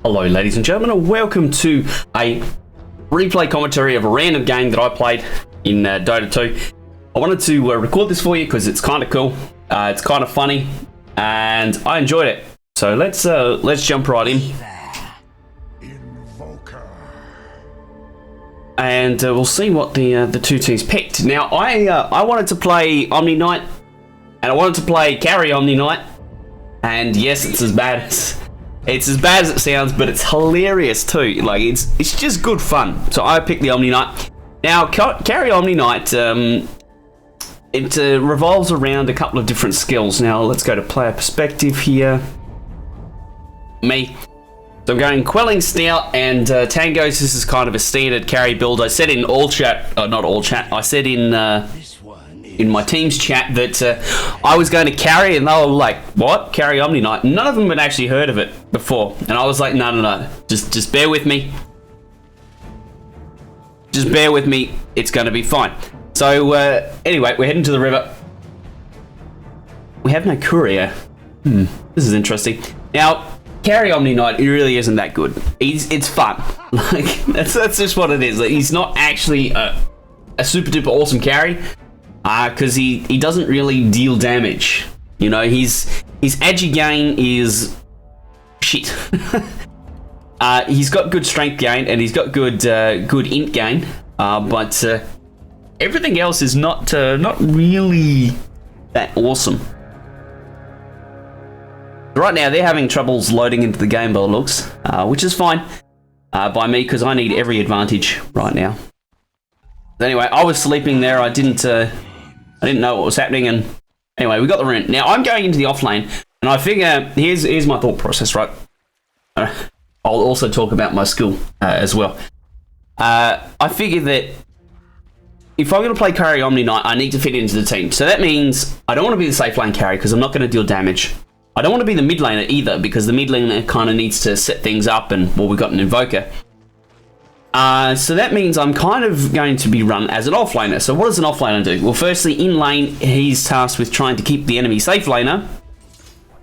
Hello ladies and gentlemen, and welcome to a replay commentary of a random game that I played in Dota 2. I wanted to record this for you because it's kind of cool, it's kind of funny, and I enjoyed it. So let's jump right in. And we'll see what the two teams picked. Now I wanted to play Omniknight, and I wanted to play carry Omniknight, and yes, it's as bad as it sounds, but it's hilarious too. Like it's just good fun. So I picked the Omniknight. Now carry Omniknight, it revolves around a couple of different skills. Now let's go to player perspective here. Me. So I'm going Quelling Snout and Tangos. This is kind of a standard carry build. I said in all chat, not all chat, I said in my team's chat that I was going to carry, and they were like, what? Carry Omniknight? None of them had actually heard of it before. And I was like, no. Just bear with me. Just bear with me. It's going to be fine. So anyway, we're heading to the river. We have no courier. This is interesting. Now, carry Omniknight, he really isn't that good. It's fun. Like that's just what it is. Like, he's not actually a super duper awesome carry, because he doesn't really deal damage. You know, his agi gain is shit. He's got good strength gain and he's got good int gain, but everything else is not really that awesome. Right now, they're having troubles loading into the game by the looks, which is fine by me because I need every advantage right now. But anyway, I was sleeping there. I didn't know what was happening, and anyway, we got the rune. Now I'm going into the off lane, and I figure here's my thought process. Right, I'll also talk about my skill as well. I figure that if I'm going to play carry Omniknight, I need to fit into the team. So that means I don't want to be the safe lane carry because I'm not going to deal damage. I don't want to be the mid laner either because the mid laner kind of needs to set things up, and well, we've got an invoker. So that means I'm kind of going to be run as an offlaner. So what does an offlaner do? Well, firstly, in lane, he's tasked with trying to keep the enemy safe laner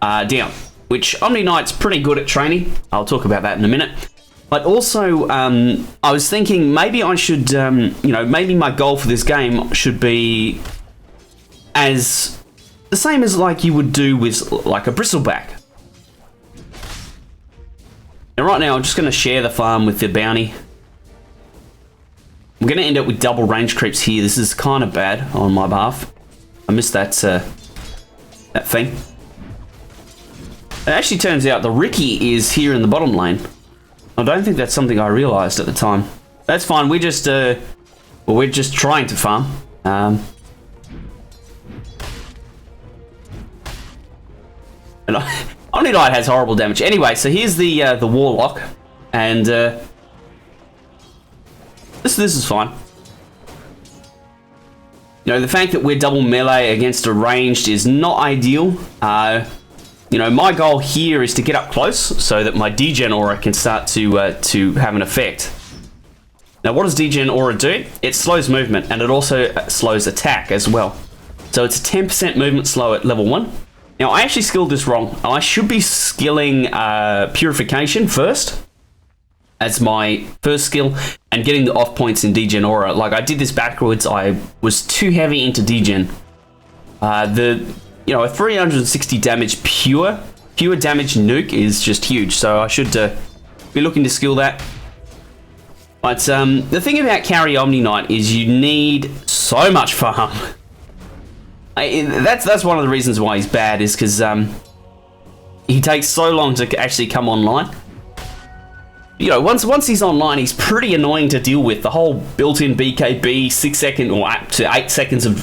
down, which Omniknight's pretty good at training. I'll talk about that in a minute. But also, I was thinking maybe I should, maybe my goal for this game should be as the same as like you would do with like a bristleback. Now right now I'm just going to share the farm with the bounty. I'm going to end up with double range creeps here. This is kind of bad on my behalf. I missed that thing. It actually turns out the Ricky is here in the bottom lane. I don't think that's something I realized at the time. That's fine. We're just trying to farm. And Omniknight has horrible damage. Anyway, so here's the Warlock, and this is fine. You know, the fact that we're double melee against a ranged is not ideal. You know, my goal here is to get up close so that my degen aura can start to have an effect. Now, what does degen aura do? It slows movement, and it also slows attack as well. So it's a 10% movement slow at level 1. Now, I actually skilled this wrong. I should be skilling Purification first as my first skill and getting the off points in degen aura. Like, I did this backwards. I was too heavy into degen. A 360 damage pure damage nuke is just huge. So I should be looking to skill that. But the thing about carry Omniknight is you need so much farm. That's one of the reasons why he's bad, is because he takes so long to actually come online. You know, once he's online, he's pretty annoying to deal with. The whole built-in BKB, 6 second or up to 8 seconds of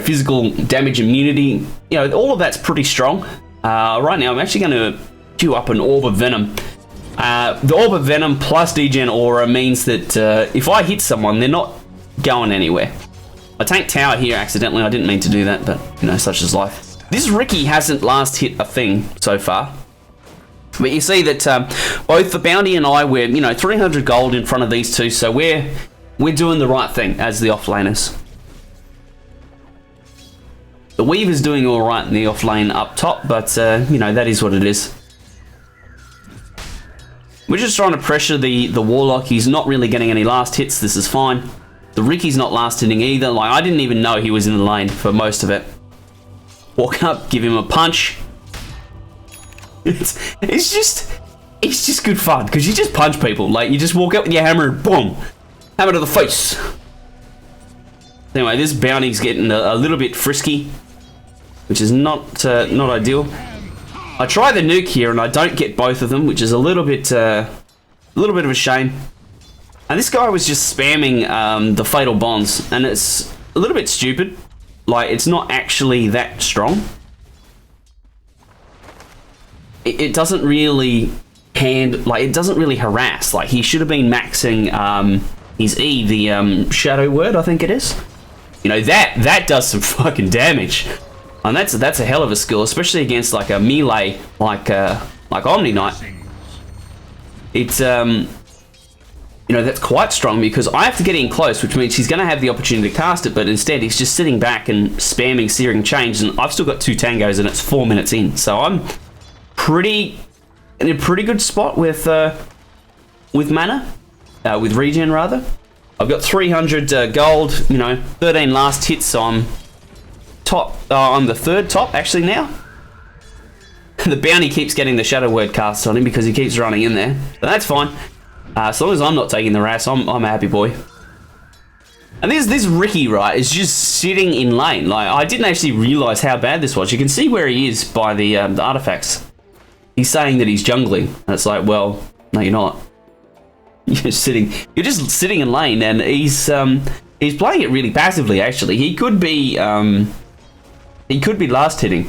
physical damage immunity. You know, all of that's pretty strong. Right now, I'm actually going to queue up an Orb of Venom. The Orb of Venom plus degen aura means that if I hit someone, they're not going anywhere. I tanked tower here accidentally. I didn't mean to do that, but, you know, such is life. This Ricky hasn't last hit a thing so far. But you see that both the bounty and I, we're, 300 gold in front of these two, so we're doing the right thing as the offlaners. The Weaver's doing all right in the off lane up top, but, that is what it is. We're just trying to pressure the Warlock. He's not really getting any last hits. This is fine. The Ricky's not last hitting either. Like, I didn't even know he was in the lane for most of it. Walk up, give him a punch. It's just good fun because you just punch people. Like, you just walk up with your hammer and boom, hammer to the face. Anyway, this bounty's getting a little bit frisky, which is not ideal. I try the nuke here and I don't get both of them, which is a little bit of a shame. And this guy was just spamming the fatal bonds, and it's a little bit stupid. Like, it's not actually that strong. It doesn't really it doesn't really harass. Like, he should have been maxing his E, the shadow word, I think it is. You know, that does some fucking damage. And that's a hell of a skill, especially against like a melee like Omniknight. It's you know, that's quite strong because I have to get in close, which means he's going to have the opportunity to cast it, but instead he's just sitting back and spamming Searing Change, and I've still got 2 tangos and it's 4 minutes in, so I'm in a pretty good spot with mana, with regen rather. I've got 300 gold, you know, 13 last hits, so I'm top. I'm the 3rd top actually now. The bounty keeps getting the shadow word cast on him because he keeps running in there, but that's fine. As long as I'm not taking the RAS, I'm a happy boy. And this Ricky, right, is just sitting in lane. Like, I didn't actually realise how bad this was. You can see where he is by the artifacts. He's saying that he's jungling. And it's like, well, no, you're not. You're just sitting in lane, and he's playing it really passively. Actually, he could be last hitting.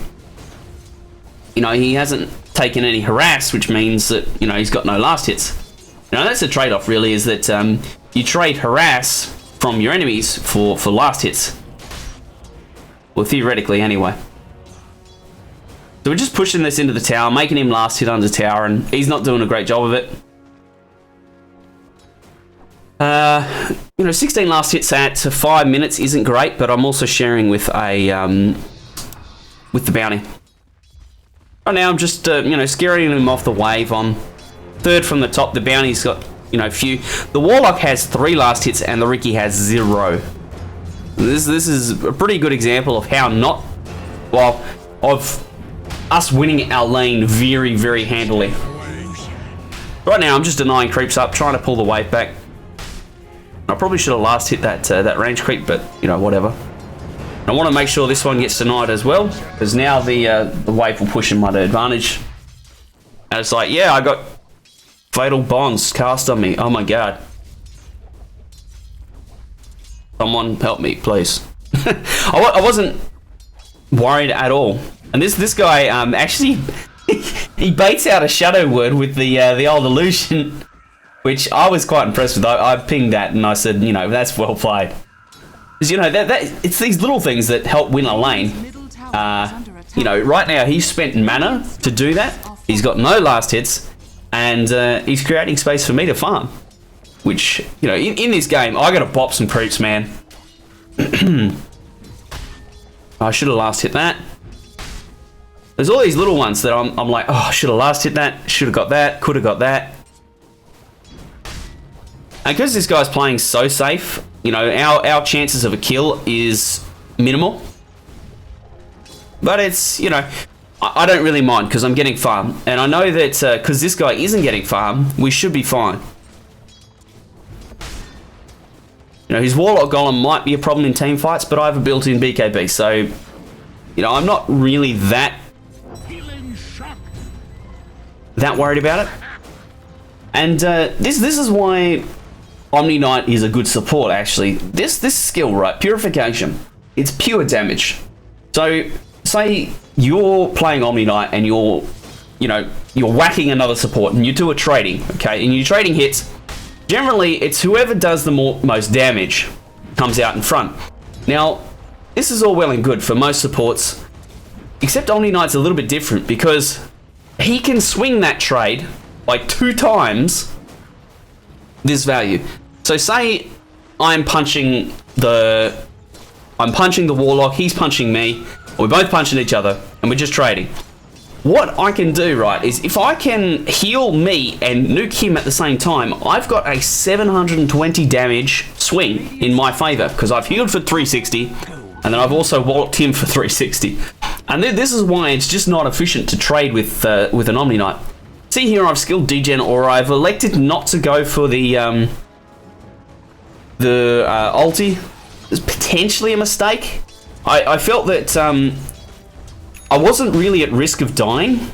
You know, he hasn't taken any harass, which means that, you know, he's got no last hits. Now that's the trade-off, really, is that you trade harass from your enemies for last hits. Well, theoretically, anyway. So we're just pushing this into the tower, making him last hit under tower, and he's not doing a great job of it. You know, 16 last hits at 5 minutes isn't great, but I'm also sharing with the bounty. Right now, I'm just you know, scaring him off the wave on 3rd from the top. The bounty's got, you know, few. The Warlock has 3 last hits and the Ricky has 0. This is a pretty good example of how not, well, of us winning our lane very, very handily. Right now, I'm just denying creeps up, trying to pull the wave back. I probably should have last hit that range creep, but, you know, whatever. I want to make sure this one gets denied as well, because now the wave will push in my advantage. And it's like, yeah, I got fatal bonds cast on me. Oh my god. Someone help me, please. I wasn't worried at all. And this guy actually he baits out a shadow word with the old illusion, which I was quite impressed with. I pinged that and I said, you know, that's well played. Because, you know, that it's these little things that help win a lane. You know, right now he's spent mana to do that. He's got no last hits, and he's creating space for me to farm. Which, you know, in this game, I gotta bop some creeps, man. I should have last hit that. There's all these little ones that I'm like, oh, I should have last hit that, should have got that, could have got that. And because this guy's playing so safe, you know, our chances of a kill is minimal. But it's, you know, I don't really mind because I'm getting farm. And I know that because this guy isn't getting farm, we should be fine. You know, his Warlock Golem might be a problem in team fights, but I have a built-in BKB, so, you know, I'm not really that worried about it. And this is why Omniknight is a good support, actually. This skill, right, Purification, it's pure damage. So, say you're playing Omniknight and you're whacking another support and you do a trading, okay, and you're trading hits. Generally, it's whoever does the most damage comes out in front. Now, this is all well and good for most supports, except Omniknight's a little bit different because he can swing that trade like 2 times this value. So say I'm punching the Warlock, he's punching me, we're both punching each other, and we're just trading. what I can do, right, is if I can heal me and nuke him at the same time, I've got a 720 damage swing in my favor, because I've healed for 360, and then I've also walloped him for 360. And this is why it's just not efficient to trade with an Omniknight. See here, I've skilled Degen, or I've elected not to go for the ulti. It's potentially a mistake. I felt that I wasn't really at risk of dying,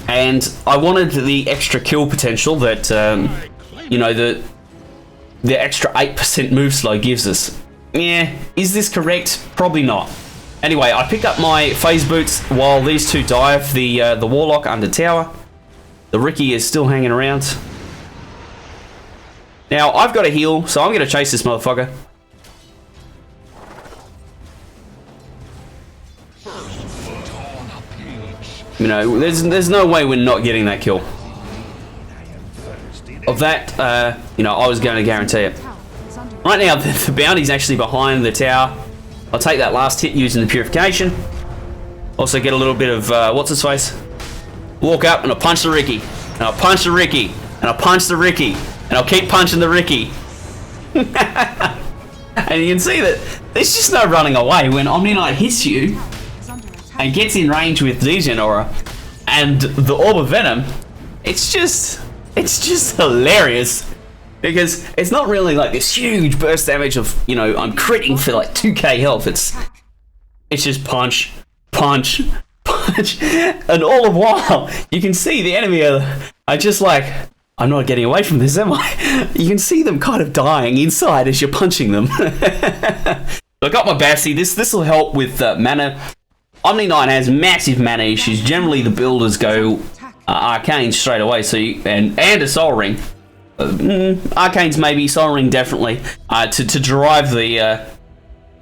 and I wanted the extra kill potential that you know, the extra 8% move slow gives us. Yeah, is this correct? Probably not. Anyway, I pick up my phase boots while these two dive the warlock under tower. The Ricky is still hanging around. Now I've got a heal, so I'm going to chase this motherfucker. You know, there's no way we're not getting that kill. Of that, you know, I was going to guarantee it. Right now, the bounty's actually behind the tower. I'll take that last hit using the purification. Also get a little bit of, what's his face? Walk up and I'll punch the Ricky. And I'll punch the Ricky. And I'll punch the Ricky. And I'll keep punching the Ricky. And you can see that there's just no running away when Omniknight hits you and gets in range with Degen Aura and the Orb of Venom. It's just hilarious. Because it's not really like this huge burst damage of, you know, I'm critting for like 2k health. It's just punch, punch, punch. And all the while, you can see the enemy are just like, I'm not getting away from this, am I? You can see them kind of dying inside as you're punching them. I got my Bassi. This will help with mana. Omniknight has massive mana issues. Generally, the builders go Arcane straight away, so and a Soul Ring. Arcane's maybe, Soul Ring definitely, to drive the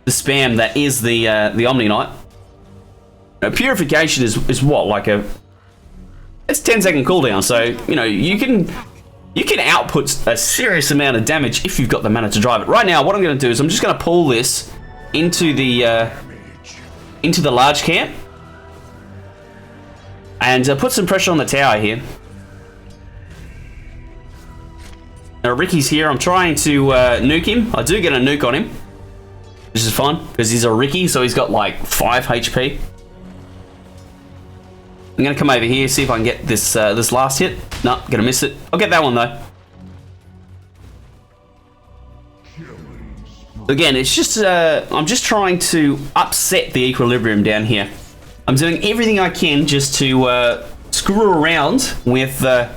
spam that is the Omniknight. Purification is what, like it's 10-second cooldown, so you know you can output a serious amount of damage if you've got the mana to drive it. Right now, what I'm going to do is I'm just going to pull this into the large camp and put some pressure on the tower here. Now, Ricky's here. I'm trying to nuke him. I do get a nuke on him, which is fun because he's a Ricky, so he's got like 5 HP. I'm gonna come over here, see if I can get this this last hit. No, gonna miss it. I'll get that one though. Again, it's just I'm just trying to upset the equilibrium down here. I'm doing everything I can just to screw around with the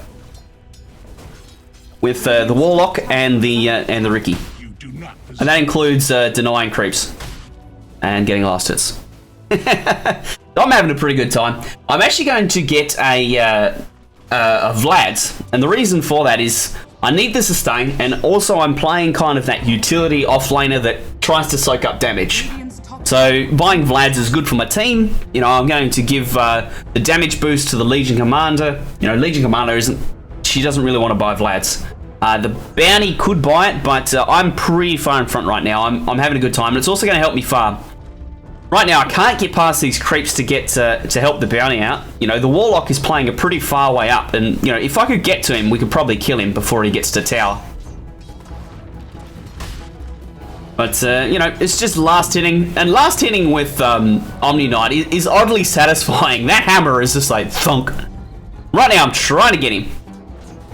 warlock and the Ricky, and that includes denying creeps and getting last hits. I'm having a pretty good time. I'm actually going to get a Vlad's, and the reason for that is I need the sustain, and also I'm playing kind of that utility offlaner that tries to soak up damage. So buying Vlad's is good for my team. You know, I'm going to give the damage boost to the Legion Commander. You know, Legion Commander she doesn't really want to buy Vlad's. The bounty could buy it, but I'm pretty far in front right now. I'm having a good time, and it's also going to help me farm. Right now, I can't get past these creeps to get to help the bounty out. You know, the Warlock is playing a pretty far way up, and, you know, if I could get to him, we could probably kill him before he gets to tower. But, you know, it's just last hitting, and last hitting with Omniknight is oddly satisfying. That hammer is just like thunk. Right now, I'm trying to get him.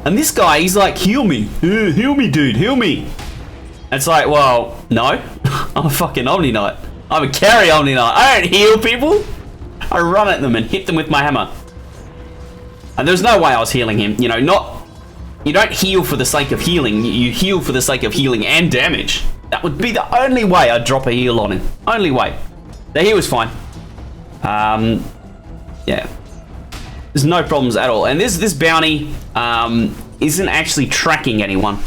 And this guy, he's like, heal me. Heal me, dude, heal me. It's like, well, no. I'm a fucking Omniknight. I'm a carry Omniknight. I don't heal people. I run at them and hit them with my hammer. And there's no way I was healing him. You know, you don't heal for the sake of healing. You heal for the sake of healing and damage. That would be the only way I'd drop a heal on him. Only way. The heal was fine. Yeah. There's no problems at all. And this bounty isn't actually tracking anyone,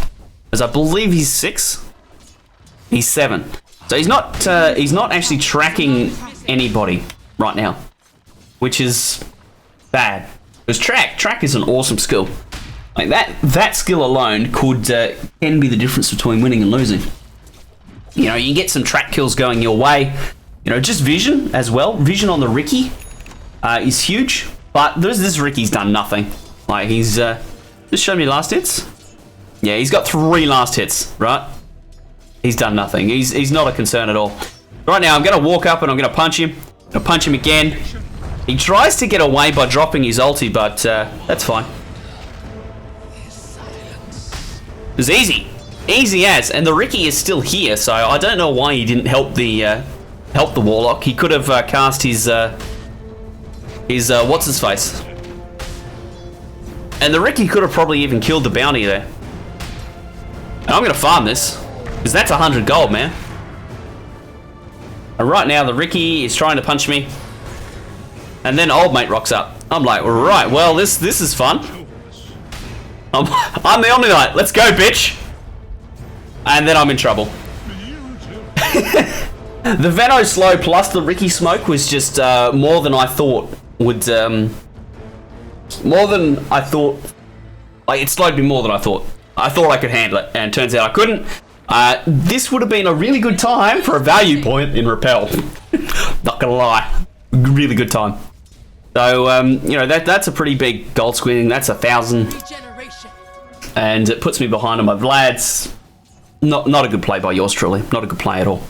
as I believe he's 6. He's 7. So he's not actually tracking anybody right now, which is bad. Because track is an awesome skill. Like that skill alone can be the difference between winning and losing. You know, you can get some track kills going your way. You know, just vision as well. Vision on the Ricky. is huge. But this Ricky's done nothing. Like, he's... just show me last hits. Yeah, he's got 3 last hits, right? He's done nothing. He's not a concern at all. Right now, I'm going to walk up and I'm going to punch him. I'm going to punch him again. He tries to get away by dropping his ulti, but that's fine. It's easy. Easy as. And the Ricky is still here, so I don't know why he didn't help the Warlock. He could have cast his what's-his-face. And the Ricky could have probably even killed the bounty there. And I'm going to farm this, because that's 100 gold, man. And right now, the Ricky is trying to punch me. And then old mate rocks up. I'm like, right, well, this is fun. I'm the Omniknight. Let's go, bitch. And then I'm in trouble. The Veno slow plus the Ricky smoke was just more than I thought would... more than I thought... Like, it slowed me more than I thought. I thought I could handle it, and it turns out I couldn't. This would have been a really good time for a value point in Repel. Not gonna lie. Really good time. So, you know, that's a pretty big gold squinting. That's 1,000. And it puts me behind on my Vlads. Not a good play by yours truly. Not a good play at all.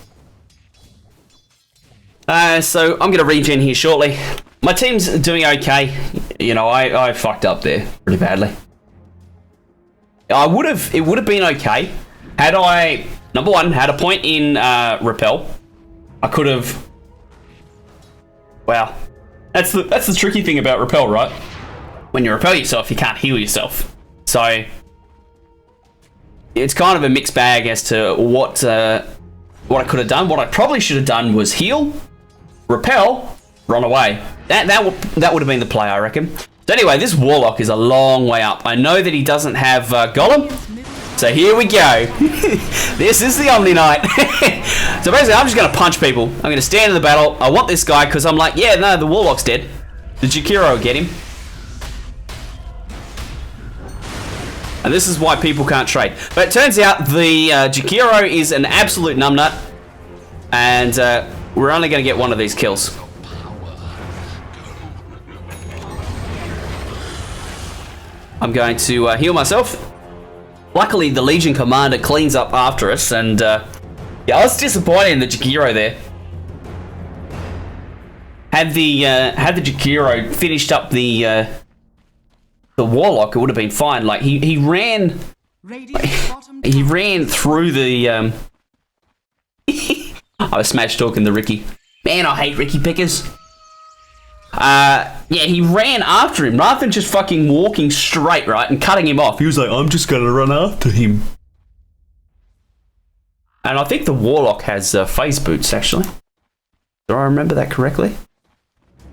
So, I'm going to regen here shortly. My team's doing okay. You know, I fucked up there pretty badly. It would have been okay had I, number one, had a point in Repel. I could have... Wow. That's the tricky thing about Repel, right? When you repel yourself, you can't heal yourself. So it's kind of a mixed bag as to what I could have done. What I probably should have done was heal, repel, run away. That would have been the play, I reckon. So anyway, this Warlock is a long way up. I know that he doesn't have Golem. So here we go. This is the Omniknight. So basically, I'm just going to punch people. I'm going to stand in the battle. I want this guy because I'm like, yeah, no, the Warlock's dead. The Jakiro will get him. And this is why people can't trade. But it turns out the Jakiro is an absolute numbnut. And we're only going to get one of these kills. I'm going to heal myself. Luckily, the Legion Commander cleans up after us, and yeah, I was disappointed in the Jakiro there. Had the Jakiro finished up the Warlock, it would have been fine. Like he ran through the I was smash talking the Ricky. Man, I hate Ricky pickers. Yeah, he ran after him rather than just fucking walking straight, right, and cutting him off. He was like, I'm just gonna run after him. And I think the Warlock has phase boots, actually. Do I remember that correctly?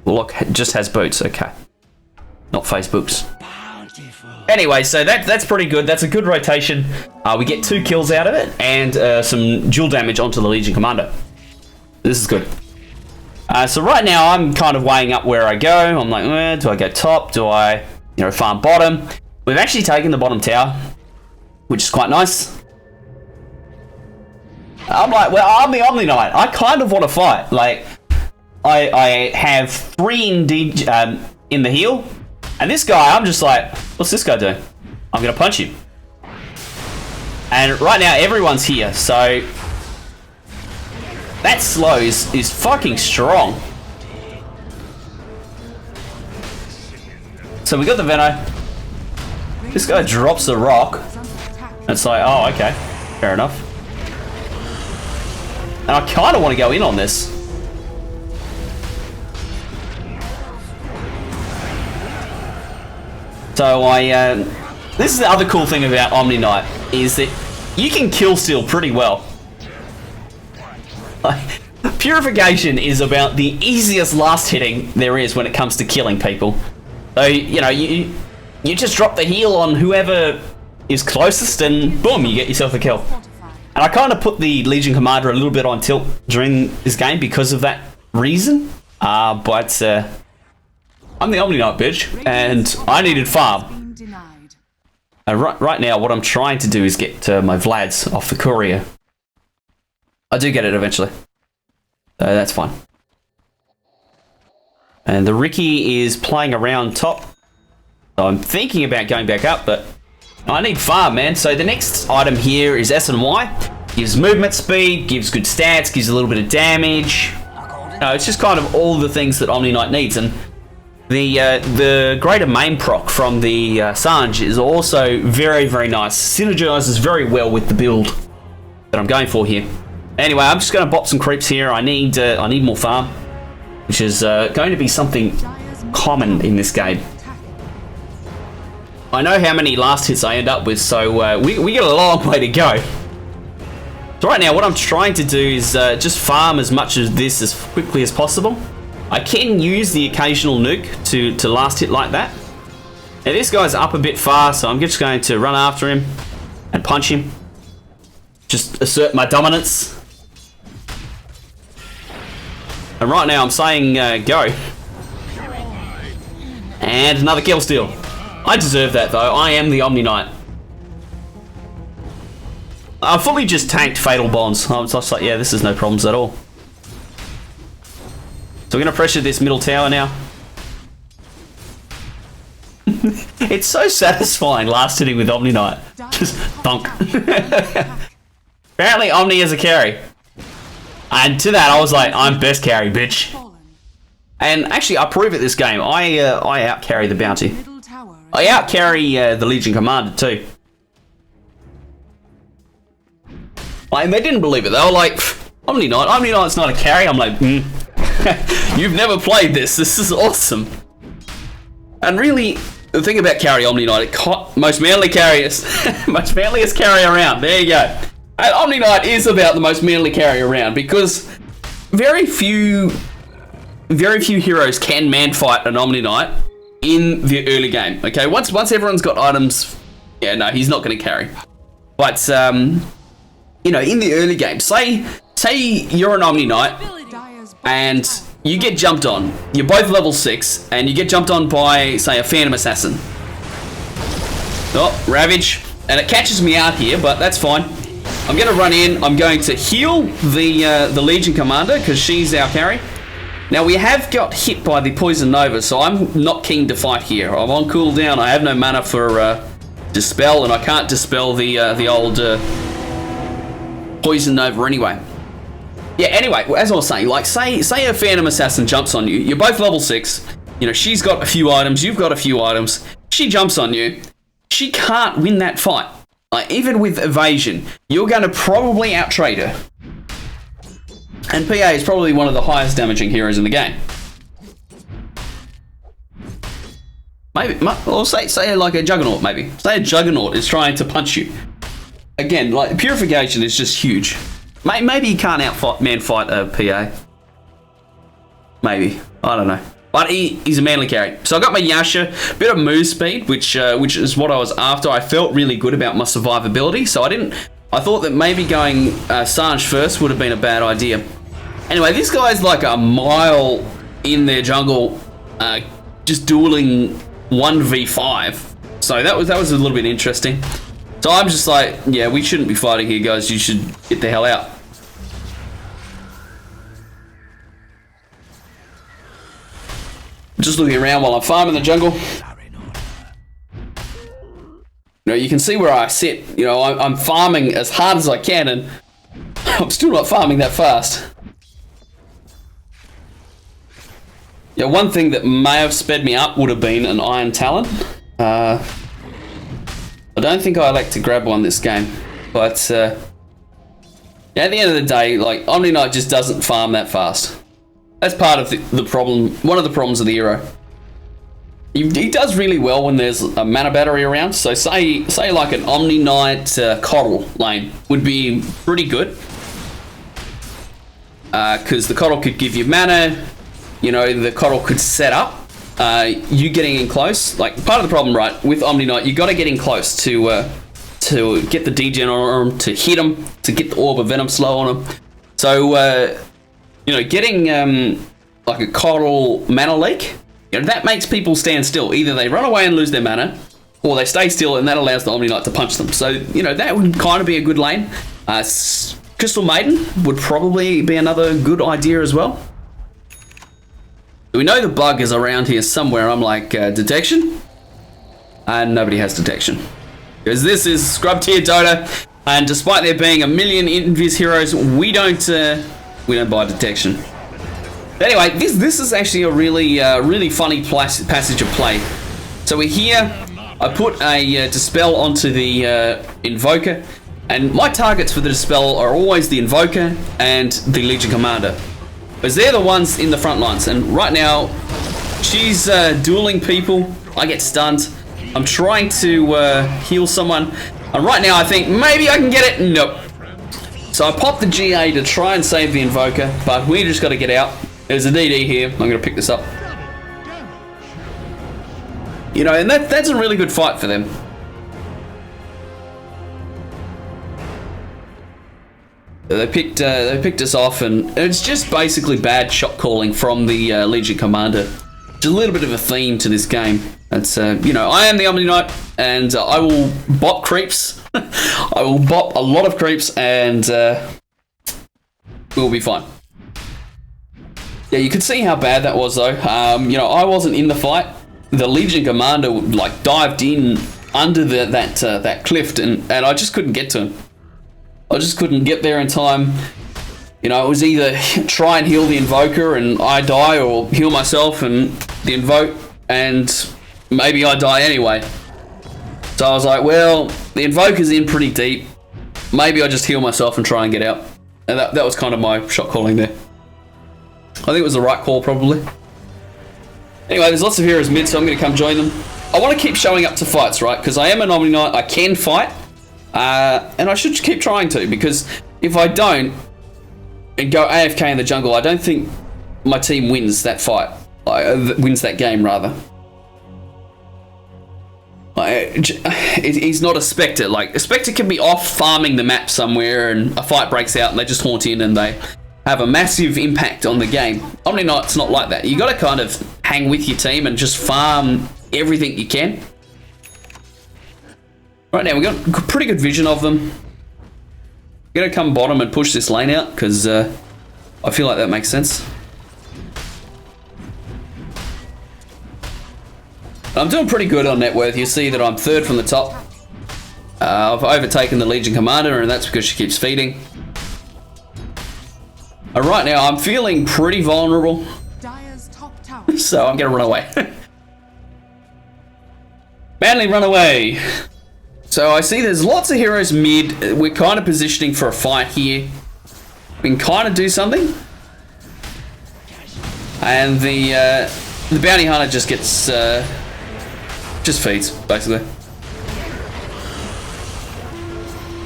Warlock just has boots, okay. Not phase boots. Anyway, so that's pretty good. That's a good rotation. We get 2 kills out of it, and some dual damage onto the Legion Commander. This is good. So right now I'm kind of weighing up where I go. I'm like, do I go top? Do I, farm bottom? We've actually taken the bottom tower, which is quite nice. I'm like, well, I'm the Omniknight. I kind of want to fight. Like, I have 3 indeed in the heal, and this guy, I'm just like, what's this guy doing? I'm gonna punch him. And right now everyone's here, so. That slow is fucking strong. So we got the Veno. This guy drops the rock. And it's like, oh, okay. Fair enough. And I kind of want to go in on this. So this is the other cool thing about Omniknight, is that you can kill steal pretty well. Purification is about the easiest last hitting there is when it comes to killing people. So, you just drop the heal on whoever is closest and boom, you get yourself a kill. And I kind of put the Legion Commander a little bit on tilt during this game because of that reason. But I'm the Omniknight, bitch, and I needed farm. Right now, what I'm trying to do is get my Vlads off the courier. I do get it eventually. So that's fine. And the Ricky is playing around top. So I'm thinking about going back up, but I need farm, man. So the next item here is S and Y. Gives movement speed, gives good stats, gives a little bit of damage. It's just kind of all the things that Omniknight needs. And the greater main proc from the Sanj is also very, very nice. Synergizes very well with the build that I'm going for here. Anyway, I'm just going to bop some creeps here. I need more farm, which is going to be something common in this game. I know how many last hits I end up with, so we got a long way to go. So right now, what I'm trying to do is just farm as much of this as quickly as possible. I can use the occasional nuke to last hit like that. Now this guy's up a bit far, so I'm just going to run after him and punch him. Just assert my dominance. And right now I'm saying go. And another kill steal. I deserve that though. I am the Omniknight. I fully just tanked Fatal Bonds. I was just like, yeah, this is no problems at all. So we're going to pressure this middle tower now. It's so satisfying last hitting with Omniknight. Just thunk. Apparently Omni is a carry. And to that I was like, I'm best carry, bitch. And actually I prove it this game. I out carry the bounty. I out carry the Legion Commander too. And they didn't believe it. They were like, Omniknight's not a carry. I'm like, you've never played this. This is awesome. And really, the thing about carry Omniknight, most manly carriers, most manliest carry around. There you go. And Omniknight is about the most manly carry around because very few heroes can man fight an Omniknight in the early game. Okay, once everyone's got items, yeah, no, he's not going to carry. But you know, in the early game, say you're an Omniknight and you get jumped on. You're both level 6 and you get jumped on by, say, a Phantom Assassin. Oh, Ravage. And it catches me out here, but that's fine. I'm going to run in. I'm going to heal the Legion Commander because she's our carry. Now, we have got hit by the Poison Nova, so I'm not keen to fight here. I'm on cooldown. I have no mana for Dispel, and I can't dispel the old Poison Nova anyway. Yeah, anyway, as I was saying, like, say a Phantom Assassin jumps on you. You're both level 6. You know, she's got a few items. You've got a few items. She jumps on you. She can't win that fight. Like, even with evasion, you're going to probably out-trade her. And PA is probably one of the highest damaging heroes in the game. Maybe, or say like a Juggernaut, maybe. Say a Juggernaut is trying to punch you. Again, like, Purification is just huge. Maybe you can't man fight a PA. Maybe. I don't know. But he's a manly carry. So I got my Yasha, bit of move speed, which is what I was after. I felt really good about my survivability, so I thought that maybe going Sanj first would have been a bad idea. Anyway, this guy's like a mile in their jungle, just dueling 1v5. So that was a little bit interesting. So I'm just like, yeah, we shouldn't be fighting here, guys. You should get the hell out. Just looking around while I'm farming the jungle. You know, you can see where I sit. You know, I'm farming as hard as I can, and I'm still not farming that fast. Yeah, one thing that may have sped me up would have been an Iron Talon. I don't think I like to grab one this game, but yeah, at the end of the day, like, Omniknight just doesn't farm that fast. That's part of the problem, one of the problems of the hero. He does really well when there's a mana battery around, so say like an Omniknight Coddle lane would be pretty good. Because the Coddle could give you mana, you know, the Coddle could set up. You getting in close, like, part of the problem, right, with Omniknight, you got to get in close to get the degen on him, to hit him, to get the Orb of Venom slow on him. So, you know, getting like a Coddle mana leak, you know, that makes people stand still. Either they run away and lose their mana, or they stay still, and that allows the Omniknight to punch them. So, you know, that would kind of be a good lane. Crystal Maiden would probably be another good idea as well. We know the bug is around here somewhere. I'm like, detection? And nobody has detection. Because this is scrub tier Dota, and despite there being a million invis heroes, we don't buy detection. But anyway, this is actually a really funny passage of play. So we're here. I put a dispel onto the invoker, and my targets for the dispel are always the invoker and the Legion Commander, because they're the ones in the front lines. And right now, she's dueling people. I get stunned. I'm trying to heal someone, and right now I think maybe I can get it. Nope. So I pop the GA to try and save the invoker, but we just got to get out. There's a DD here. I'm going to pick this up. You know, and that's a really good fight for them. They picked us off, and it's just basically bad shot calling from the Legion Commander. It's a little bit of a theme to this game. It's you know, I am the Omniknight, and I will bop creeps. I will bop a lot of creeps, and we'll be fine. Yeah, you could see how bad that was, though. You know, I wasn't in the fight. The Legion Commander like dived in under that cliff, and I just couldn't get to him. I just couldn't get there in time. You know, it was either try and heal the invoker and I die, or heal myself and the invoke and maybe I die anyway. So I was like, well, the invoker's in pretty deep. Maybe I just heal myself and try and get out. And that was kind of my shot calling there. I think it was the right call, probably. Anyway, there's lots of heroes mid, so I'm going to come join them. I want to keep showing up to fights, right? Because I am an Omniknight, I can fight. And I should keep trying to, because if I don't and go AFK in the jungle, I don't think my team wins that fight. Wins that game, rather. He's not a Spectre. Like, a Spectre can be off farming the map somewhere and a fight breaks out and they just haunt in and they have a massive impact on the game. Omniknight's not like that. You got to kind of hang with your team and just farm everything you can. Right now, we've got pretty good vision of them. We're going to come bottom and push this lane out, because I feel like that makes sense. I'm doing pretty good on net worth. You see that I'm third from the top. I've overtaken the Legion Commander, and that's because she keeps feeding. Right now, I'm feeling pretty vulnerable. So I'm going to run away. Manly, run away. So I see there's lots of heroes mid. We're kind of positioning for a fight here. We can kind of do something. And the bounty hunter just gets just feeds, basically.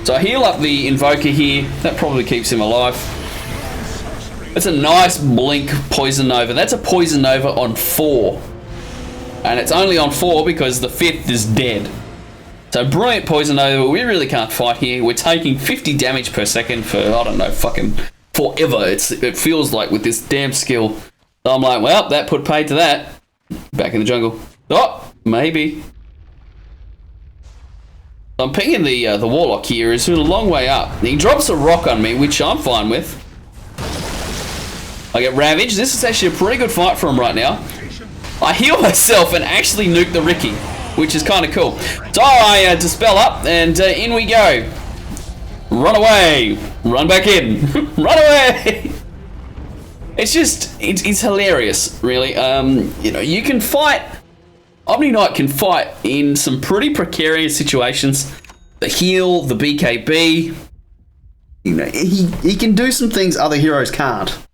So I heal up the invoker here. That probably keeps him alive. It's a nice blink poison nova. That's a poison nova on 4. And it's only on 4 because the 5th is dead. So brilliant poison nova. We really can't fight here. We're taking 50 damage per second for, I don't know, fucking forever. It feels like with this damn skill. So I'm like, well, that put paid to that. Back in the jungle. Oh, maybe. I'm pinging the warlock here. He's a long way up. He drops a rock on me, which I'm fine with. I get ravaged. This is actually a pretty good fight for him right now. I heal myself and actually nuke the Ricky, which is kind of cool. So I dispel up, and in we go. Run away. Run back in. Run away. It's just, it's hilarious, really. You know, you can fight. Omniknight can fight in some pretty precarious situations. The heal, the BKB. You know, he can do some things other heroes can't.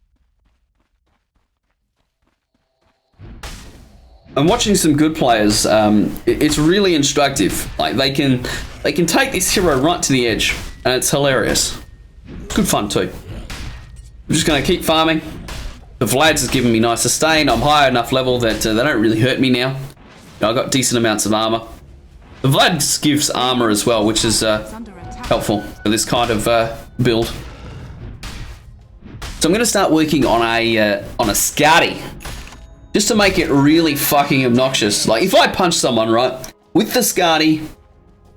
I'm watching some good players. It's really instructive. Like they can take this hero right to the edge, and it's hilarious. Good fun too. I'm just gonna keep farming. The Vlad's has given me nice sustain. I'm high enough level that they don't really hurt me now. I've got decent amounts of armor. The Vlad gives armor as well, which is helpful for this kind of build. So I'm gonna start working on a Scouty. Just to make it really fucking obnoxious. Like, if I punch someone, right, with the Scouty,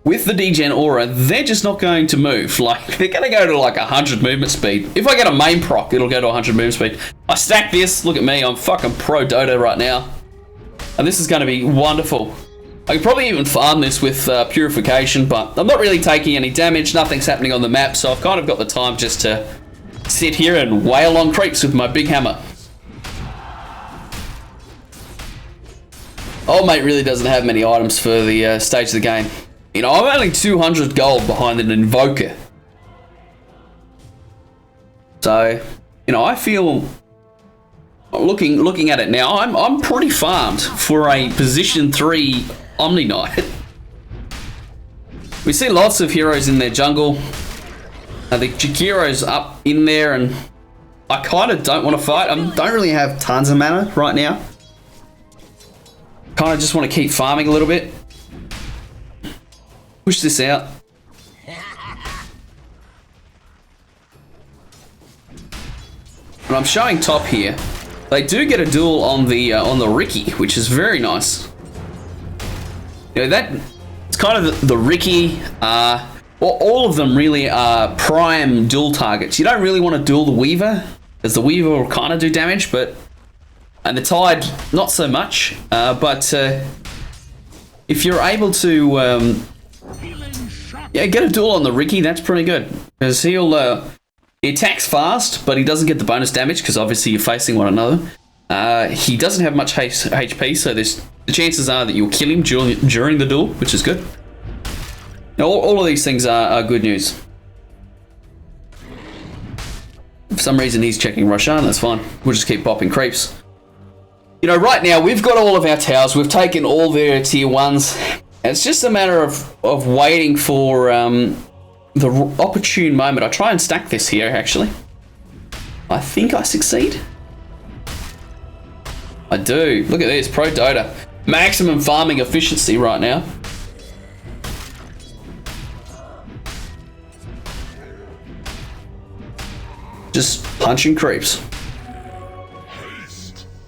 with the degen aura, they're just not going to move. Like, they're going to go to like 100 movement speed. If I get a main proc, it'll go to 100 movement speed. I stack this. Look at me. I'm fucking pro Dota right now. And this is going to be wonderful. I could probably even farm this with purification, but I'm not really taking any damage. Nothing's happening on the map, so I've kind of got the time just to sit here and wail on creeps with my big hammer. Old mate really doesn't have many items for the stage of the game. You know, I'm only 200 gold behind an invoker. So, you know, I feel, looking at it now, I'm pretty farmed for a position 3 Omniknight. We see lots of heroes in their jungle. The Jakiro's up in there, and I kind of don't want to fight. I don't really have tons of mana right now. Kind of just want to keep farming a little bit. Push this out. And I'm showing top here. They do get a duel on the Ricky, which is very nice. You know, that it's kind of the Ricky. Well, all of them really are prime duel targets. You don't really want to duel the Weaver, as the Weaver will kind of do damage, and the Tide not so much. But if you're able to get a duel on the Ricky, that's pretty good, because he attacks fast, but he doesn't get the bonus damage because obviously you're facing one another. He doesn't have much HP, so the chances are that you'll kill him during the duel, which is good. Now, all of these things are good news. For some reason he's checking Roshan, that's fine. We'll just keep popping creeps. You know, right now we've got all of our towers, we've taken all their tier 1s. It's just a matter of waiting for the opportune moment. I try and stack this here, actually. I think I succeed. I do. Look at this, pro Dota. Maximum farming efficiency right now. Just punching creeps.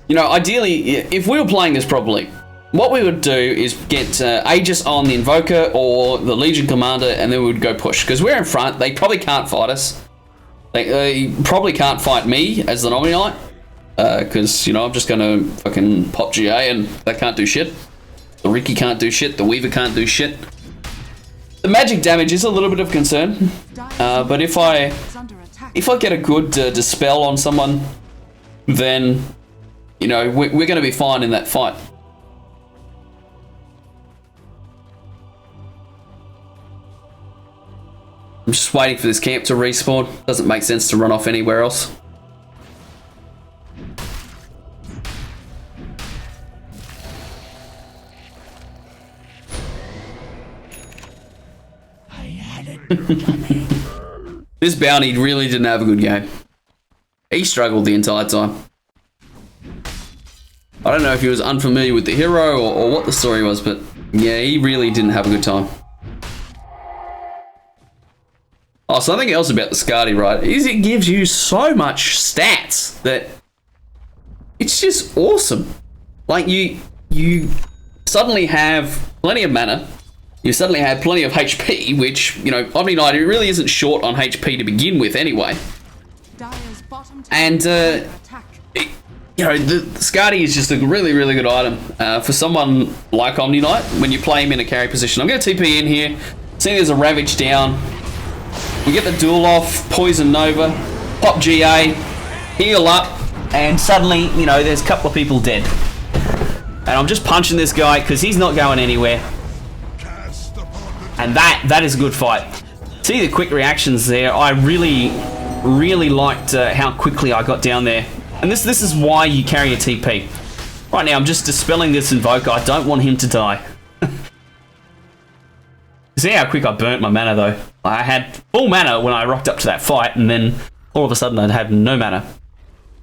You know, ideally, if we were playing this properly, what we would do is get Aegis on the Invoker or the Legion Commander, and then we would go push. Because we're in front, they probably can't fight us. They probably can't fight me as the Omniknight. Because, you know, I'm just going to fucking pop GA and they can't do shit. The Ricky can't do shit, the Weaver can't do shit. The magic damage is a little bit of concern. But if I get a good dispel on someone, then, you know, we're going to be fine in that fight. I'm just waiting for this camp to respawn. Doesn't make sense to run off anywhere else. This bounty really didn't have a good game. He struggled the entire time. I don't know if he was unfamiliar with the hero or what the story was, but yeah, he really didn't have a good time. Oh, something else about the Skadi, right, is it gives you so much stats that it's just awesome. Like, you suddenly have plenty of mana. You suddenly have plenty of HP, which, you know, Omniknight really isn't short on HP to begin with anyway. And, you know, the Skadi is just a really, really good item for someone like Omniknight when you play him in a carry position. I'm going to TP in here. See, there's a Ravage down. We get the duel off, Poison Nova, pop GA, heal up, and suddenly, you know, there's a couple of people dead. And I'm just punching this guy because he's not going anywhere. And that is a good fight. See the quick reactions there. I really, really liked how quickly I got down there. And this is why you carry a TP. Right now, I'm just dispelling this Invoker. I don't want him to die. See how quick I burnt my mana, though. I had full mana when I rocked up to that fight, and then all of a sudden I'd have no mana.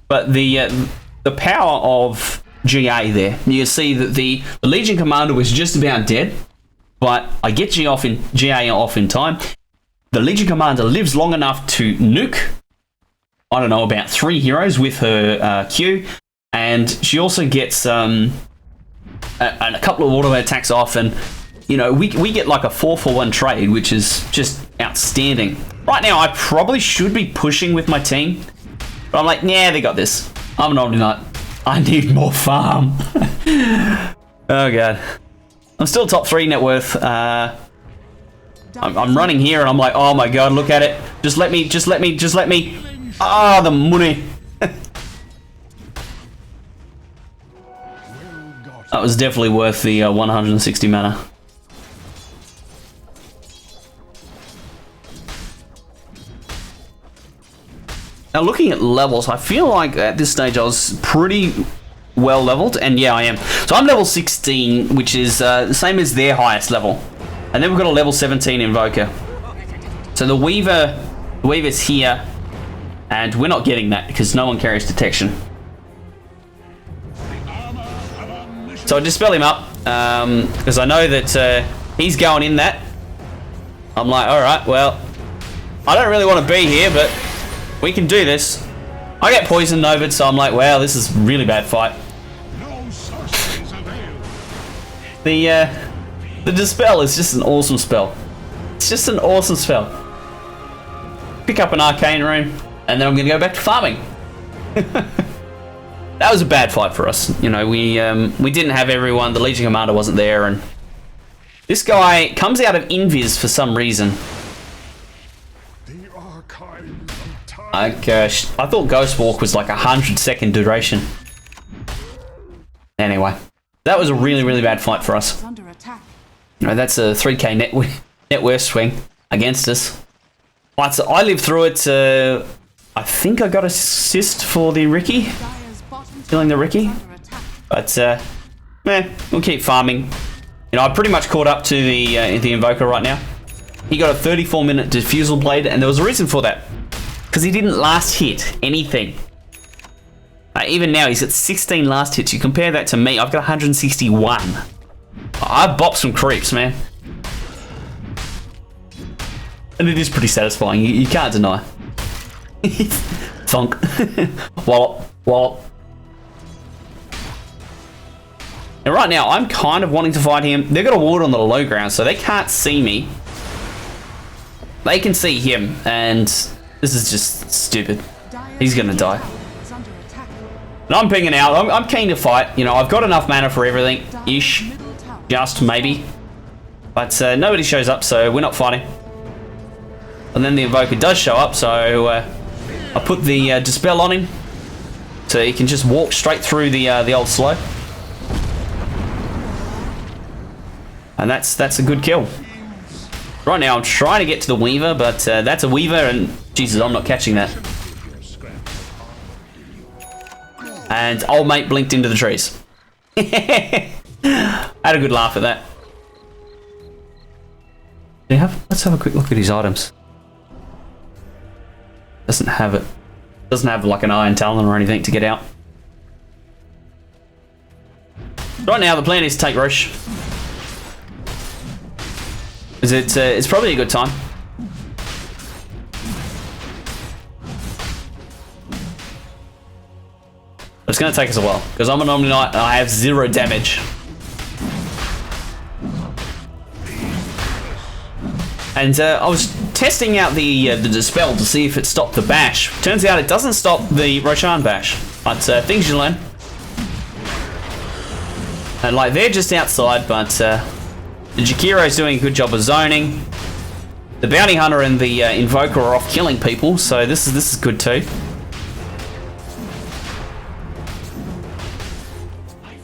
But the power of GA there, you can see that the Legion Commander was just about dead, but I get GA off in time. The Legion Commander lives long enough to nuke, I don't know, about 3 heroes with her Q, and she also gets a couple of auto attacks off, and you know, we get like a 4-for-1 trade, which is just outstanding. Right now, I probably should be pushing with my team, but I'm like, yeah, they got this. I'm an Omniknight. I need more farm. Oh god, I'm still top 3 net worth. I'm running here, and I'm like, oh my god, look at it. Just let me. Ah, the money. That was definitely worth the 160 mana. Now looking at levels, I feel like at this stage I was pretty well leveled, and yeah, I am. So I'm level 16, which is the same as their highest level. And then we've got a level 17 Invoker. So the Weaver's here, and we're not getting that because no one carries detection. So I dispel him up, because I know that he's going in that. I'm like, alright, well, I don't really want to be here, but we can do this. I get poisoned over, so I'm like, wow, this is a really bad fight. The dispel is just an awesome spell. It's just an awesome spell. Pick up an arcane rune, and then I'm gonna go back to farming. That was a bad fight for us. You know, we didn't have everyone. The Legion Commander wasn't there, and this guy comes out of Invis for some reason. Like, I thought Ghost Walk was like 100-second duration. Anyway, that was a really, really bad fight for us. You know, that's a 3k net worth swing against us. Right, so I lived through it. I think I got assist for the Ricky. Killing the Ricky. But, we'll keep farming. You know, I pretty much caught up to the Invoker right now. He got a 34-minute Diffusal Blade, and there was a reason for that. Because he didn't last hit anything. Even now, he's at 16 last hits. You compare that to me, I've got 161. I've bopped some creeps, man. And it is pretty satisfying, you can't deny. Thunk. Wallop, wallop. And right now, I'm kind of wanting to fight him. They've got a ward on the low ground, so they can't see me. They can see him, and this is just stupid. He's gonna die. And I'm pinging out. I'm keen to fight. You know, I've got enough mana for everything. Ish. Just maybe. But nobody shows up, so we're not fighting. And then the Invoker does show up, so I put the Dispel on him. So he can just walk straight through the old slow. And that's a good kill. Right now I'm trying to get to the Weaver, but that's a Weaver, and Jesus, I'm not catching that. And old mate blinked into the trees. Had a good laugh at that. Let's have a quick look at his items. Doesn't have like an Iron Talon or anything to get out. Right now the plan is to take Roche. It's probably a good time. It's going to take us a while, because I'm an Omniknight and I have 0 damage. And I was testing out the Dispel to see if it stopped the bash. Turns out it doesn't stop the Roshan bash. But things you learn. And like, they're just outside, but the Jakiro's doing a good job of zoning. The Bounty Hunter and the Invoker are off killing people, so this is good too.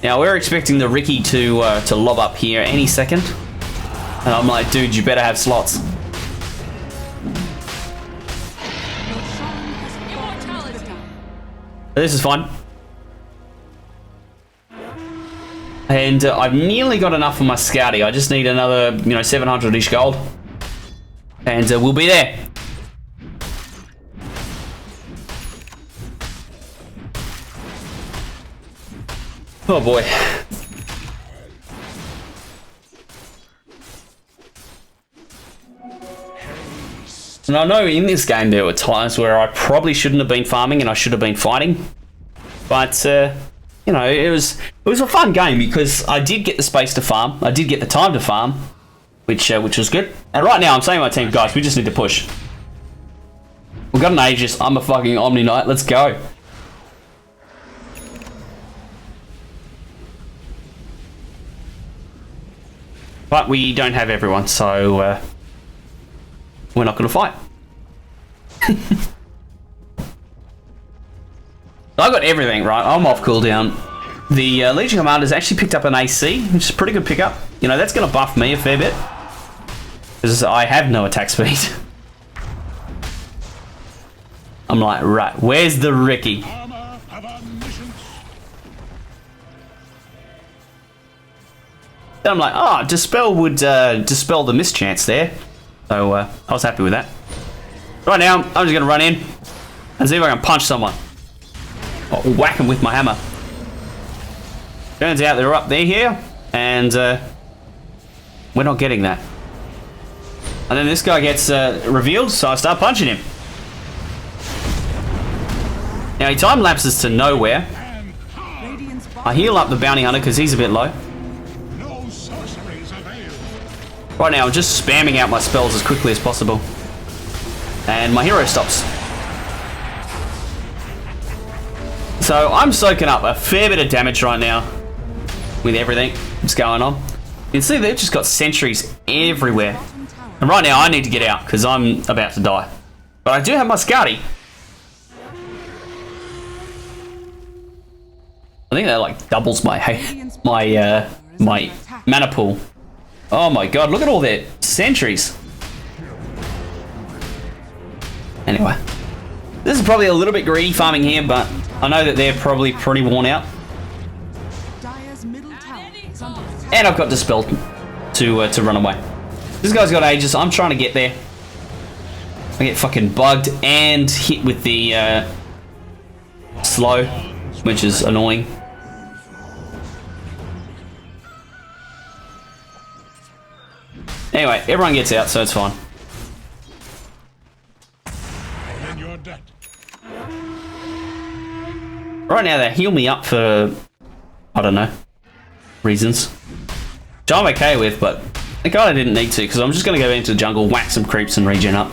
Now we're expecting the Ricky to lob up here any second, and I'm like, dude, you better have slots. This is fine, and I've nearly got enough for my Scouty. I just need another, 700-ish gold, and we'll be there. Oh boy. And I know in this game there were times where I probably shouldn't have been farming and I should have been fighting. But, it was a fun game because I did get the space to farm. I did get the time to farm. which was good. And right now I'm saying to my team, guys, we just need to push. We've got an Aegis. I'm a fucking Omniknight. Let's go. But we don't have everyone, so we're not going to fight. I got everything right. I'm off cooldown. The Legion Commander's actually picked up an AC, which is a pretty good pickup. You know, that's going to buff me a fair bit, because I have no attack speed. I'm like, right, where's the Ricky? Then I'm like, oh, Dispel would dispel the mischance there. So I was happy with that. Right now, I'm just going to run in and see if I can punch someone. Or whack him with my hammer. Turns out they're up there here, and we're not getting that. And then this guy gets revealed, so I start punching him. Now he time lapses to nowhere. I heal up the bounty hunter because he's a bit low. Right now I'm just spamming out my spells as quickly as possible. And my hero stops. So I'm soaking up a fair bit of damage right now with everything that's going on. You can see they've just got sentries everywhere. And right now I need to get out because I'm about to die. But I do have my Scouty. I think that like doubles my my mana pool. Oh my god, look at all their sentries. Anyway, this is probably a little bit greedy farming here, but I know that they're probably pretty worn out. And I've got Dispel to run away. This guy's got Aegis. I'm trying to get there. I get fucking bugged and hit with the slow, which is annoying. Anyway, everyone gets out, so it's fine. Right now, they heal me up for, I don't know, reasons. Which I'm okay with, but I kind of didn't need to, because I'm just going to go into the jungle, whack some creeps, and regen up.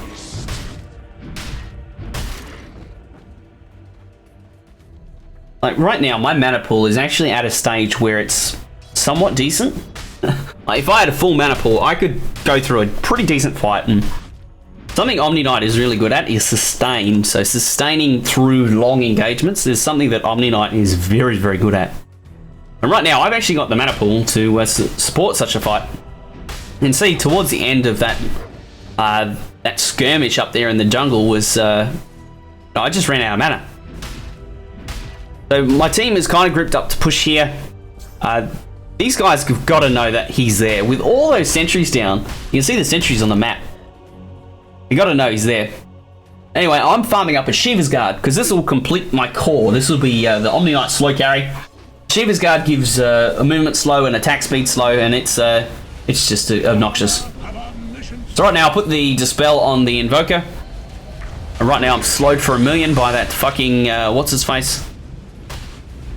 Like, right now, my mana pool is actually at a stage where it's somewhat decent. Like, if I had a full mana pool, I could go through a pretty decent fight, and something Omniknight is really good at is sustain. So sustaining through long engagements is something that Omniknight is very, very good at. And right now, I've actually got the mana pool to support such a fight. And see, towards the end of that that skirmish up there in the jungle was, I just ran out of mana. So my team is kind of grouped up to push here. These guys have got to know that he's there. With all those sentries down, you can see the sentries on the map. You got to know he's there. Anyway, I'm farming up a Shiva's Guard because this will complete my core. This will be the Omniknight slow carry. Shiva's Guard gives a movement slow and attack speed slow, and it's just obnoxious. So right now I'll put the Dispel on the Invoker. And right now I'm slowed for 1,000,000 by that fucking what's his face.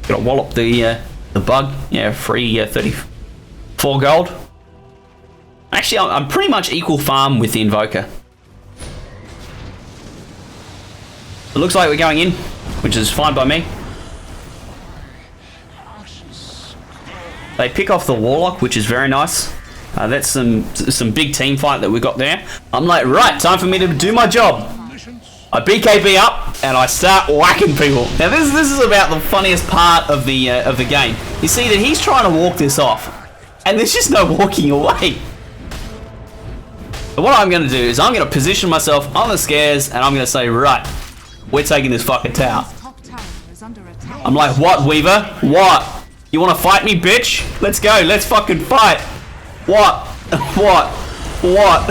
Gotta wallop the bug. Yeah, free 34 gold. Actually, I'm pretty much equal farm with the Invoker. It looks like we're going in, which is fine by me. They pick off the Warlock, which is very nice. That's some big team fight that we got there. I'm like, right, time for me to do my job. I BKB up and I start whacking people. Now this is about the funniest part of the game. You see that he's trying to walk this off, and there's just no walking away. So what I'm going to do is I'm going to position myself on the scares, and I'm going to say, right, we're taking this fucking tower. I'm like, what, Weaver? What? You want to fight me, bitch? Let's go. Let's fucking fight. What? What? What?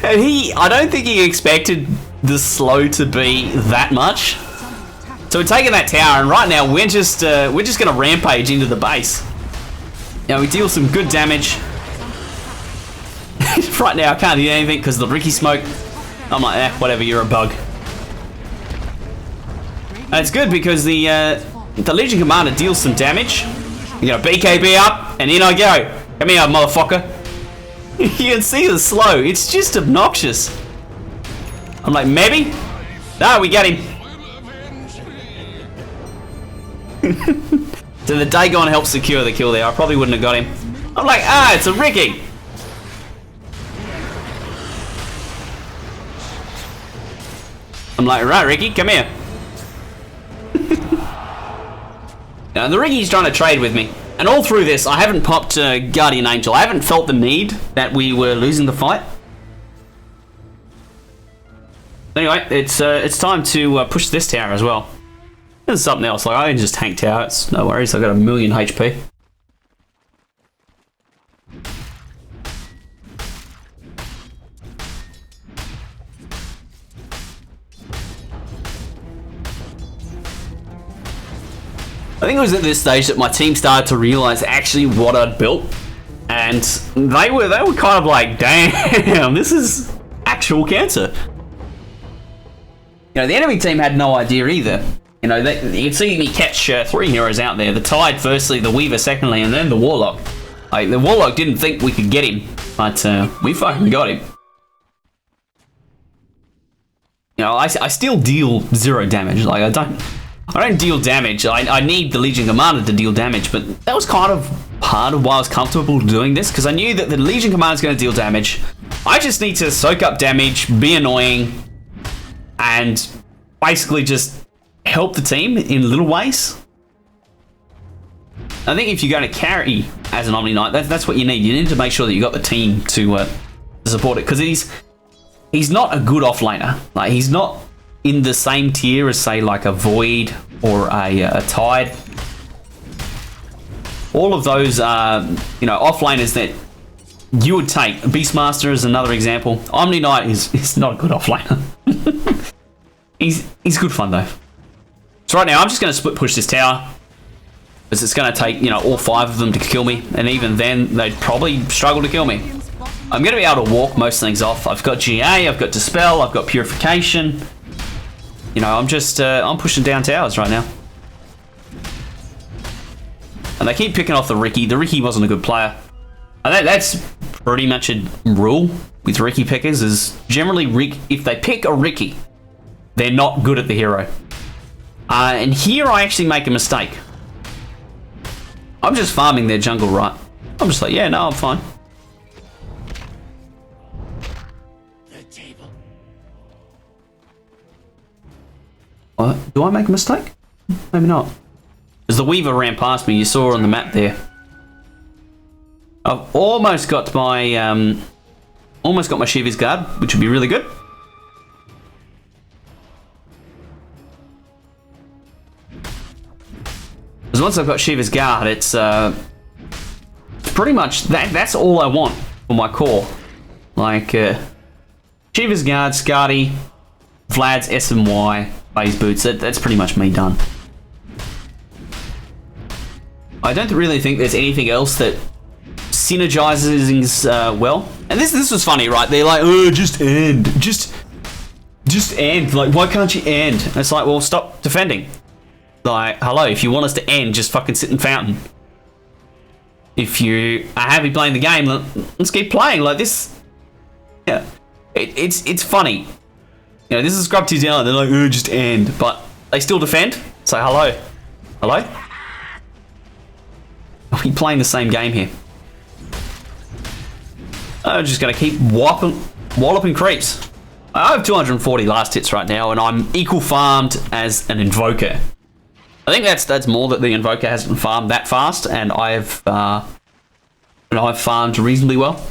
And I don't think he expected the slow to be that much. So we're taking that tower, and right now we're just gonna rampage into the base. Now we deal some good damage. Right now I can't do anything because of the Ricky smoke. I'm like, whatever, you're a bug. And it's good because the Legion Commander deals some damage, You got a BKB up, and in I go. Come here, motherfucker. You can see the slow. It's just obnoxious. I'm like, maybe? No, we got him. So the Dagon helped secure the kill there. I probably wouldn't have got him. I'm like, it's a Ricky. I'm like, right, Ricky, come here. Now, the Ricky's trying to trade with me. And all through this, I haven't popped Guardian Angel. I haven't felt the need that we were losing the fight. Anyway, it's time to push this tower as well. There's something else. Like, I can just tank tower. It's no worries. I got 1,000,000 HP. I think it was at this stage that my team started to realize actually what I'd built, and they were kind of like, damn, this is actual cancer. You know, the enemy team had no idea either. You know, you can see me catch 3 heroes out there. The Tide firstly, the Weaver secondly, and then the Warlock. Like, the Warlock didn't think we could get him, but we fucking got him. You know, I still deal 0 damage. Like, I don't deal damage. I need the Legion Commander to deal damage, but that was kind of part of why I was comfortable doing this, because I knew that the Legion Commander is going to deal damage. I just need to soak up damage, be annoying, and basically just help the team in little ways. I think if you're going to carry as an Omniknight, that's what you need. You need to make sure that you got the team to support it, because he's not a good offlaner. Like, he's not in the same tier as, say, like a Void or a Tide. All of those are, you know, offlaners that you would take. Beastmaster is another example. Omniknight is not a good offlaner. He's good fun though. So right now I'm just going to split push this tower, because it's going to take, you know, all 5 of them to kill me, and even then they'd probably struggle to kill me. I'm going to be able to walk most things off. I've got GA, I've got Dispel, I've got Purification. You know, I'm just, I'm pushing down towers right now. And they keep picking off the Ricky. The Ricky wasn't a good player. And that's pretty much a rule with Ricky pickers, is generally if they pick a Ricky, they're not good at the hero. And here I actually make a mistake. I'm just farming their jungle, right? I'm just like, yeah, no, I'm fine. Do I make a mistake? Maybe not. As the Weaver ran past me, you saw on the map there. I've almost got my Shiva's Guard, which would be really good. Because once I've got Shiva's Guard, it's pretty much that's all I want for my core. Like Shiva's Guard, Scardy, Vlad's SMY, Phase Boots. That's pretty much me done. I don't really think there's anything else that synergizes well. And this was funny, right? They're like, oh, just end. Just end. Like, why can't you end? And it's like, well, stop defending. Like, hello, if you want us to end, just fucking sit in Fountain. If you are happy playing the game, let's keep playing. Like this. Yeah. It's funny. You know, this is Scrub 2 down. They're like, oh, just end. But they still defend. Say hello. Hello? Are we playing the same game here? I'm just going to keep walloping creeps. I have 240 last hits right now, and I'm equal farmed as an Invoker. I think that's more that the Invoker hasn't farmed that fast, and I've farmed reasonably well.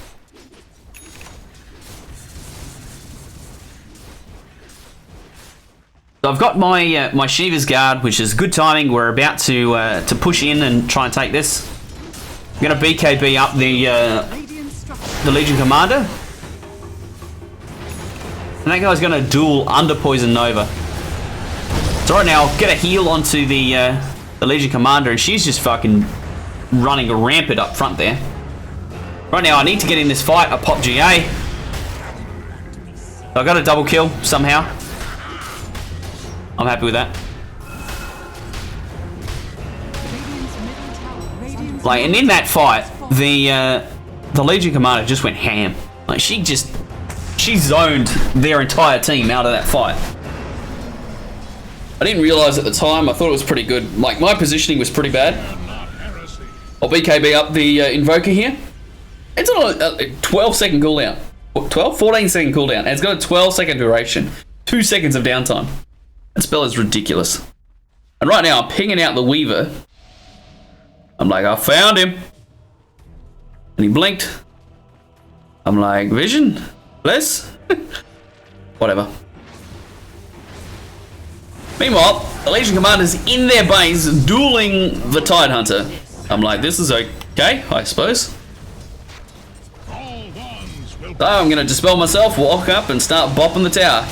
So I've got my Shiva's Guard, which is good timing. We're about to push in and try and take this. I'm gonna BKB up the Legion Commander, and that guy's gonna duel under Poison Nova. So right now, I'll get a heal onto the Legion Commander, and she's just fucking running rampant up front there. Right now, I need to get in this fight. I pop GA. So I got a double kill somehow. I'm happy with that. Like, and in that fight, the Legion Commander just went ham. Like, she zoned their entire team out of that fight. I didn't realise at the time. I thought it was pretty good. Like, my positioning was pretty bad. I'll BKB up the Invoker here. It's on a 12-second cooldown. 12? 14-second cooldown. And it's got a 12-second duration. 2 seconds of downtime. That spell is ridiculous. And right now, I'm pinging out the Weaver. I'm like, I found him. And he blinked. I'm like, Vision? Bless? Whatever. Meanwhile, the Legion Commander's in their base dueling the Tidehunter. I'm like, this is okay, I suppose. So I'm going to dispel myself, walk up, and start bopping the tower.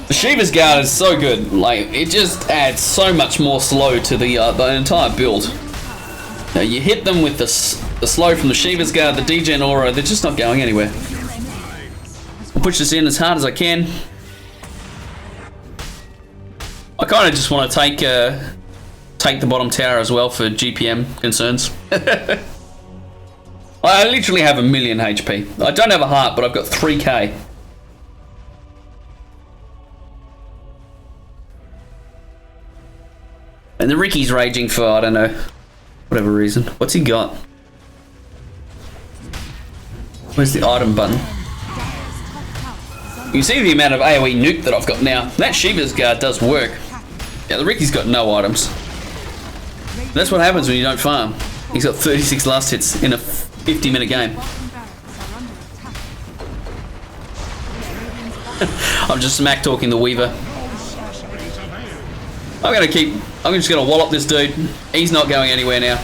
The Shiva's Guard is so good. Like, it just adds so much more slow to the entire build. Now, you hit them with the slow from the Shiva's Guard, the Degen Aura, they're just not going anywhere. I'll push this in as hard as I can. I kind of just want to take the bottom tower as well for GPM concerns. I literally have 1 million HP. I don't have a heart, but I've got 3k. And the Ricky's raging for, I don't know, whatever reason. What's he got? Where's the item button? You can see the amount of AoE nuke that I've got now. That Shiva's Guard does work. Yeah, the Ricky's got no items. That's what happens when you don't farm. He's got 36 last hits in a 50-minute game. I'm just smack talking the Weaver. I'm just gonna wallop this dude. He's not going anywhere now.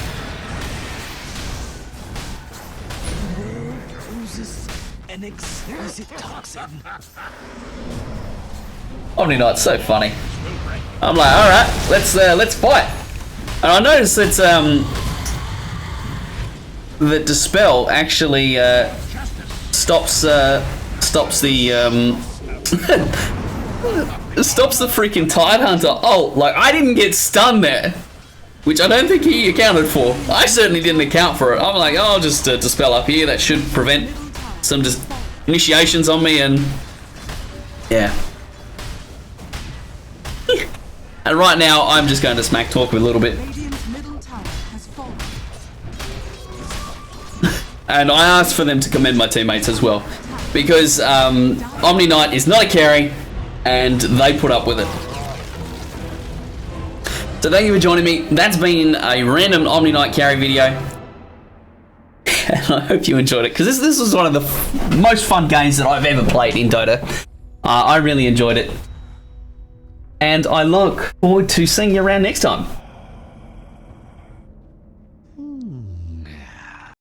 Omniknight's so funny. I'm like, all right, let's fight. And I noticed that that Dispel actually stops the stops the freaking Tidehunter ult. Like, I didn't get stunned there, which I don't think he accounted for. I certainly didn't account for it. I'm like, oh, I'll just Dispel up here. That should prevent some initiations on me, and yeah. And right now, I'm just going to smack talk him a little bit. And I asked for them to commend my teammates as well, because Omniknight is not a carry, and they put up with it. So thank you for joining me. That's been a random Omniknight carry video. And I hope you enjoyed it, because this was one of the most fun games that I've ever played in Dota. I really enjoyed it. And I look forward to seeing you around next time.